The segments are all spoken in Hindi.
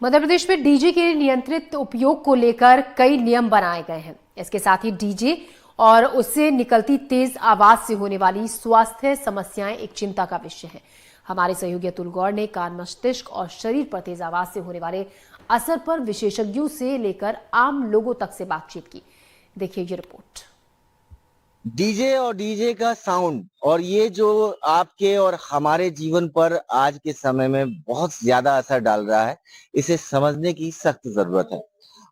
मध्य प्रदेश में डीजे के नियंत्रित उपयोग को लेकर कई नियम बनाए गए हैं। इसके साथ ही डीजे और उससे निकलती तेज आवाज से होने वाली स्वास्थ्य समस्याएं एक चिंता का विषय है। हमारे सहयोगी अतुल गौड़ ने कान, मस्तिष्क और शरीर पर तेज आवाज से होने वाले असर पर विशेषज्ञों से लेकर आम लोगों तक से बातचीत की। देखिए ये रिपोर्ट। डीजे और डीजे का साउंड और ये जो आपके और हमारे जीवन पर आज के समय में बहुत ज्यादा असर डाल रहा है, इसे समझने की सख्त जरूरत है।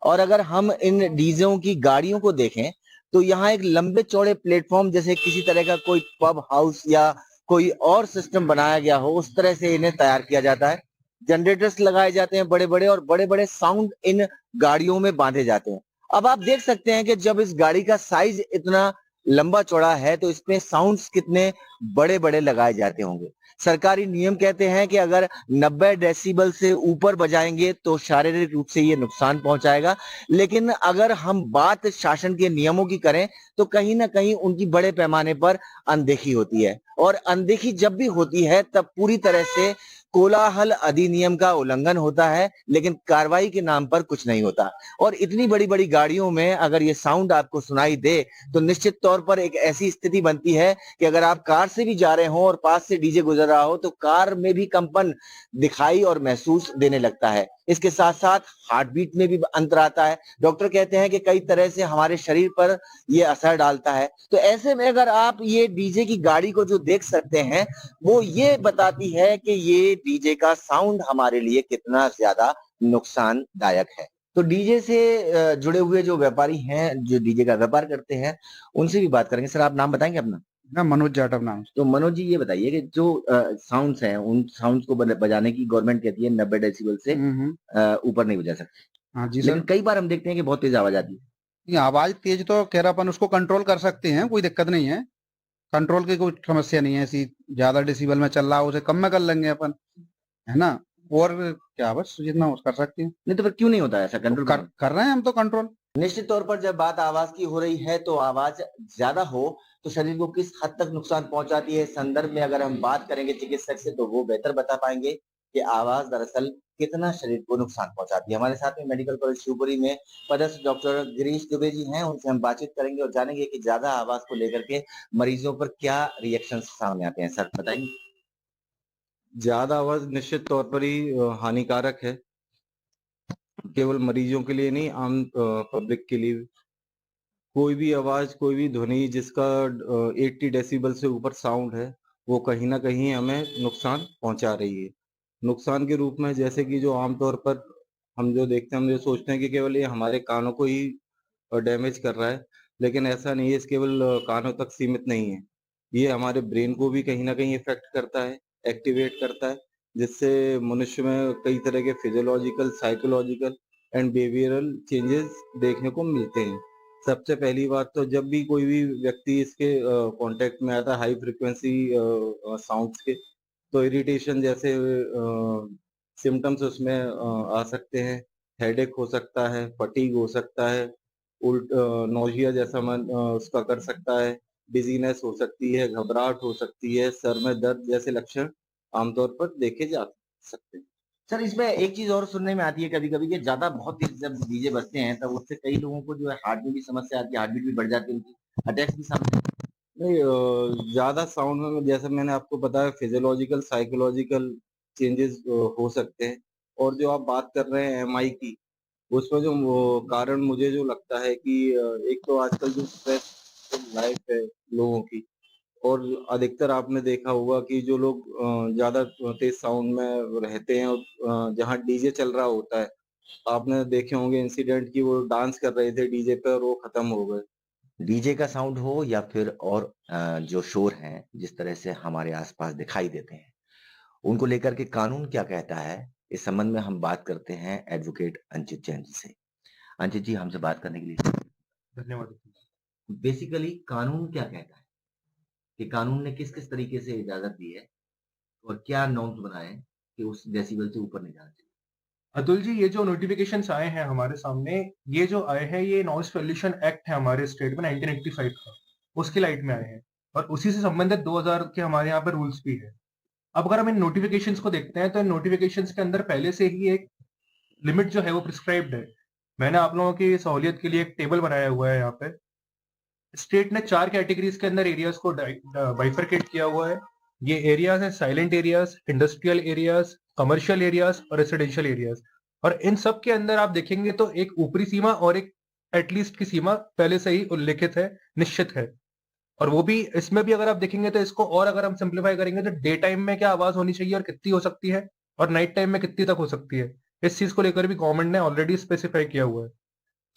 और अगर हम इन डीजेओं की गाड़ियों को देखें तो यहाँ एक लंबे चौड़े प्लेटफॉर्म जैसे किसी तरह का कोई पब हाउस या कोई और सिस्टम बनाया गया हो, उस तरह से इन्हें तैयार किया जाता है। जनरेटर्स लगाए जाते हैं बड़े बड़े, और बड़े बड़े साउंड इन गाड़ियों में बांधे जाते हैं। अब आप देख सकते हैं कि जब इस गाड़ी का साइज इतना लंबा चौड़ा है तो इसमें साउंड्स कितने बड़े बड़े लगाए जाते होंगे। सरकारी नियम कहते हैं कि अगर 90 डेसिबल से ऊपर बजाएंगे तो शारीरिक रूप से ये नुकसान पहुंचाएगा, लेकिन अगर हम बात शासन के नियमों की करें तो कहीं ना कहीं उनकी बड़े पैमाने पर अनदेखी होती है। और अनदेखी जब भी होती है तब पूरी तरह से कोलाहल अधिनियम का उल्लंघन होता है, लेकिन कार्रवाई के नाम पर कुछ नहीं होता। और इतनी बड़ी बड़ी गाड़ियों में अगर ये साउंड आपको सुनाई दे तो निश्चित तौर पर एक ऐसी स्थिति बनती है कि अगर आप कार से भी जा रहे हो और पास से डीजे गुजर रहा हो तो कार में भी कंपन दिखाई और महसूस देने लगता है। इसके साथ साथ हार्ट बीट में भी अंतर आता है। डॉक्टर कहते हैं कि कई तरह से हमारे शरीर पर ये असर डालता है। तो ऐसे में अगर आप ये डीजे की गाड़ी को जो देख सकते हैं, वो ये बताती है कि ये डीजे का साउंड हमारे लिए कितना ज्यादा नुकसानदायक है। तो डीजे से जुड़े हुए जो व्यापारी हैं, जो डीजे का व्यापार करते हैं, उनसे भी बात करेंगे। सर, आप नाम बताएंगे अपना? ना, मनोज जाटव नाम। तो मनोज जी, ये बताइए कि जो साउंड्स हैं, उन साउंड्स को बजाने की गवर्नमेंट कहती है 90 डेसिबल से ऊपर नहीं बजा सकते। हाँ जी लेकिन सर। कई बार हम देखते हैं कि बहुत तेज आवाज आती है। ये आवाज तेज तो खैर अपन उसको कंट्रोल कर सकते हैं, कोई दिक्कत नहीं है। कंट्रोल की कोई समस्या नहीं है ऐसी। ज्यादा डेसिबल में चल रहा हो उसे कम में कर लेंगे अपन, है ना। और क्या, बस जितना कर सकते हैं। नहीं तो फिर क्यों नहीं होता है ऐसा तो कंट्रोल? कर रहे हैं हम तो कंट्रोल। निश्चित तौर पर जब बात आवाज की हो रही है तो आवाज ज्यादा हो तो शरीर को किस हद तक नुकसान पहुंचाती है, इस संदर्भ में अगर हम बात करेंगे चिकित्सक से तो वो बेहतर बता पाएंगे कि आवाज दरअसल कितना शरीर को नुकसान पहुंचाती है। हमारे साथ में मेडिकल कॉलेज शिवपुरी में पदस्थ डॉक्टर गिरीश दुबे जी हैं, उनसे हम बातचीत करेंगे और जानेंगे कि ज्यादा आवाज को लेकर के मरीजों पर क्या रिएक्शन सामने आते हैं। सर, बताएंगे? ज्यादा आवाज निश्चित तौर पर ही हानिकारक है, केवल मरीजों के लिए नहीं, आम पब्लिक के लिए भी। कोई भी आवाज, कोई भी ध्वनि जिसका 80 डेसिबल से ऊपर साउंड है, वो कहीं ना कहीं हमें नुकसान पहुंचा रही है। नुकसान के रूप में जैसे कि जो आमतौर पर हम जो देखते हैं, हम जो सोचते हैं कि केवल ये हमारे कानों को ही डैमेज कर रहा है, लेकिन ऐसा नहीं है। इस केवल कानों तक सीमित नहीं है, ये हमारे ब्रेन को भी कहीं ना कहीं इफेक्ट करता है, एक्टिवेट करता है, जिससे मनुष्य में कई तरह के physiological, psychological and behavioural changes देखने को मिलते हैं। सबसे पहली बात तो जब भी कोई भी व्यक्ति इसके कांटेक्ट में आता है हाई फ्रिक्वेंसी साउंड्स के, तो इरिटेशन जैसे सिम्टम्स उसमें आ सकते हैं। हेडेक हो सकता है, फटीग हो सकता है, नौजिया जैसा मन उसका कर सकता है, डिजीनेस हो सकती है, घबराहट हो सकती है, सर में दर्द जैसे लक्षण आमतौर पर देखे जा सकते हैं। सर, इसमें एक चीज और सुनने में आती है कभी कभी कि ज्यादा बहुत तेज जब डीजे बजते हैं तब उससे कई लोगों को जो है हार्ट में भी समस्या आती है, हार्ट बीट भी बढ़ जाती है, उनकी अटैक्स भी सामने आते हैं। नहीं, ज्यादा साउंड में जैसे मैंने आपको बताया, फिजियोलॉजिकल, साइकोलॉजिकल चेंजेस हो सकते हैं। और जो आप बात कर रहे हैं एमआई की, उसमें जो कारण मुझे जो लगता है कि एक तो आजकल जो स्ट्रेस लाइफ है लोगों की, और अधिकतर आपने देखा होगा कि जो लोग ज्यादा तेज साउंड में रहते हैं और जहाँ डीजे चल रहा होता है, आपने देखे होंगे इंसिडेंट कि वो डांस कर रहे थे डीजे पे और वो खत्म हो गए। डीजे का साउंड हो या फिर और जो शोर हैं जिस तरह से हमारे आसपास दिखाई देते हैं, उनको लेकर के कानून क्या कहता है, इस संबंध में हम बात करते हैं एडवोकेट अंचित जैन जी से। अंचित जी, हमसे बात करने के लिए धन्यवाद। बेसिकली कानून क्या कहता है कि कानून ने किस किस तरीके से इजाजत दी है और क्या नॉर्म्स बनाए हैं कि उस डेसिबल से ऊपर नहीं जाना चाहिए? अतुल जी, ये जो नोटिफिकेशंस आए हैं हमारे सामने, ये जो आए हैं ये नॉइज पॉल्यूशन एक्ट है हमारे स्टेट में 1985 का, उसकी लाइट में आए हैं और उसी से संबंधित 2000 के हमारे यहाँ पे रूल्स भी है। अब अगर हम इन नोटिफिकेशंस को देखते हैं तो इन नोटिफिकेशंस के अंदर पहले से ही एक लिमिट जो है वो प्रिस्क्राइब्ड है। मैंने आप लोगों की सहूलियत के लिए एक टेबल बनाया हुआ है यहाँ पे। स्टेट ने 4 कैटेगरीज के अंदर एरियाज को बाइफरकेट किया हुआ है। ये एरियाज हैं silent areas, industrial areas, commercial areas और रेसिडेंशियल एरियाज। और इन सब के अंदर आप देखेंगे तो एक ऊपरी सीमा और एक एटलीस्ट की सीमा पहले से ही उल्लेखित है, निश्चित है। और वो भी इसमें भी अगर आप देखेंगे तो इसको और अगर हम सिंप्लीफाई करेंगे तो डे टाइम में क्या आवाज होनी चाहिए और कितनी हो सकती है, और नाइट टाइम में कितनी तक हो सकती है, इस चीज को लेकर भी गवर्नमेंट ने ऑलरेडी स्पेसिफाई किया हुआ है।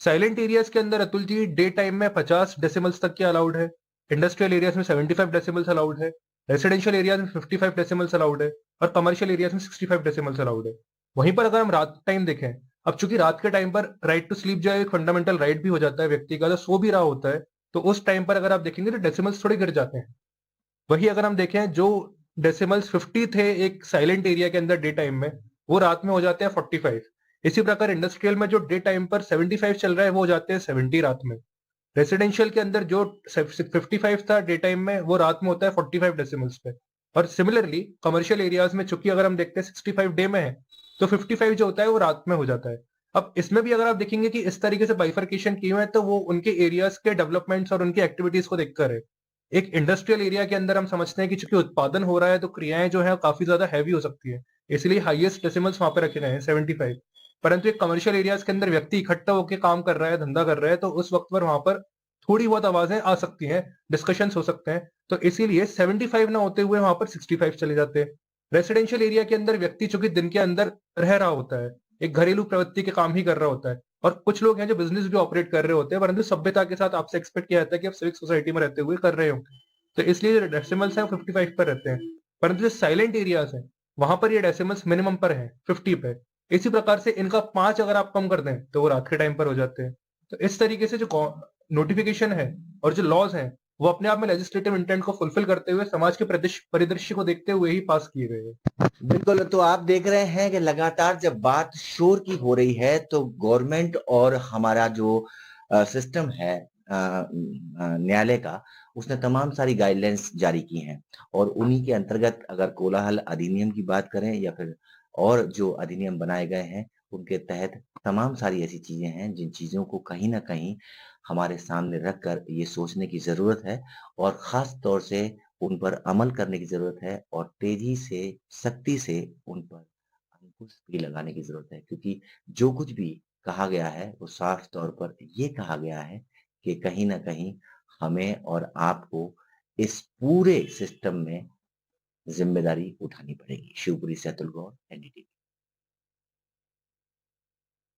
साइलेंट एरियाज के अंदर अतुल जी डे टाइम में 50 डेसिमल्स तक की अलाउड है, इंडस्ट्रियल एरियाज में 75 डेसिमल्स अलाउड है, रेसिडेंशियल एरियाज में 55 डेसिमल्स अलाउड है और कमर्शियल एरियाज में 65 डेसिमल्स अलाउड है। वहीं पर अगर हम रात टाइम देखें, अब चूंकि रात के टाइम पर राइट टू स्लीप जो है एक फंडामेंटल राइट भी हो जाता है व्यक्ति का, तो सो भी रहा होता है, तो उस टाइम पर अगर आप देखेंगे तो डेसिमल्स थोड़े गिर जाते हैं। वही अगर हम देखें जो डेसिमल्स 50 थे एक साइलेंट एरिया के अंदर डे टाइम में, वो रात में हो जाते हैं 45। इसी प्रकार इंडस्ट्रियल में जो डे टाइम पर 75 चल रहा है वो हो जाते हैं 70 रात में। रेसिडेंशियल के अंदर जो 55 था डे टाइम में, वो रात में होता है 45 डेसिमल्स पे। और सिमिलरली कमर्शियल एरियाज में चूंकि अगर हम देखते हैं 65 डे में है, तो 55 जो होता है वो रात में हो जाता है। अब इसमें भी अगर आप देखेंगे कि इस तरीके से बाइफरकेशन किए हुए हैं, तो वो उनके एरियाज के डेवलपमेंट्स और उनकी एक्टिविटीज को देखकर है। एक इंडस्ट्रियल एरिया के अंदर हम समझते हैं कि चूंकि उत्पादन हो रहा है तो क्रियाएं जो है काफी ज्यादा हैवी हो सकती है, इसलिए हाईएस्ट डेसिमल्स वहां पे रखे गए हैं 75। परंतु एक कमर्शियल एरियाज के अंदर व्यक्ति इकट्ठा होकर काम कर रहा है, धंधा कर रहा है, तो उस वक्त पर वहां पर थोड़ी बहुत आवाजें आ सकती हैं, डिस्कशंस हो सकते हैं, तो इसीलिए 75 ना होते हुए वहां पर 65 चले जाते हैं। रेसिडेंशियल एरिया के अंदर व्यक्ति चूंकि दिन के अंदर रह रहा होता है, एक घरेलू प्रवृत्ति के काम ही कर रहा होता है, और कुछ लोग हैं जो बिजनेस भी ऑपरेट कर रहे होते हैं, परंतु सभ्यता के साथ आपसे एक्सपेक्ट किया जाता है कि आप सिविक सोसाइटी में रहते हुए कर रहे होंगे, तो इसलिए जो डेसिमल्स हैं वो 55 पर रहते हैं। परंतु जो साइलेंट एरियाज हैं वहां पर ये डेसिमल्स मिनिमम पर है 50 पे। इसी प्रकार से इनका 5 अगर आप कम कर दें तो वो रात के टाइम पर हो जाते हैं। तो इस तरीके से जो नोटिफिकेशन है और जो लॉज हैं वो अपने आप में लेजिस्लेटिव इंटेंट को फुलफिल करते हुए समाज के परिदृश्य को देखते हुए ही पास किए गए हैं। बिल्कुल, तो आप देख रहे हैं कि लगातार जब बात शोर की हो रही है तो गवर्नमेंट और हमारा जो सिस्टम है न्यायालय का, उसने तमाम सारी गाइडलाइंस जारी की हैं और उन्हीं के अंतर्गत अगर कोलाहल अधिनियम की बात करें या फिर और जो अधिनियम बनाए गए हैं, उनके तहत तमाम सारी ऐसी चीजें हैं जिन चीजों को कहीं ना कहीं हमारे सामने रखकर ये सोचने की जरूरत है और खास तौर से उन पर अमल करने की जरूरत है और तेजी से, सख्ती से उन पर अंकुश भी लगाने की जरूरत है, क्योंकि जो कुछ भी कहा गया है वो साफ तौर पर ये कहा गया है कि कहीं ना कहीं हमें और आपको इस पूरे सिस्टम में जिम्मेदारी उठानी पड़ेगी। शिवपुरी से अतुल गौर, एनडीटीवी।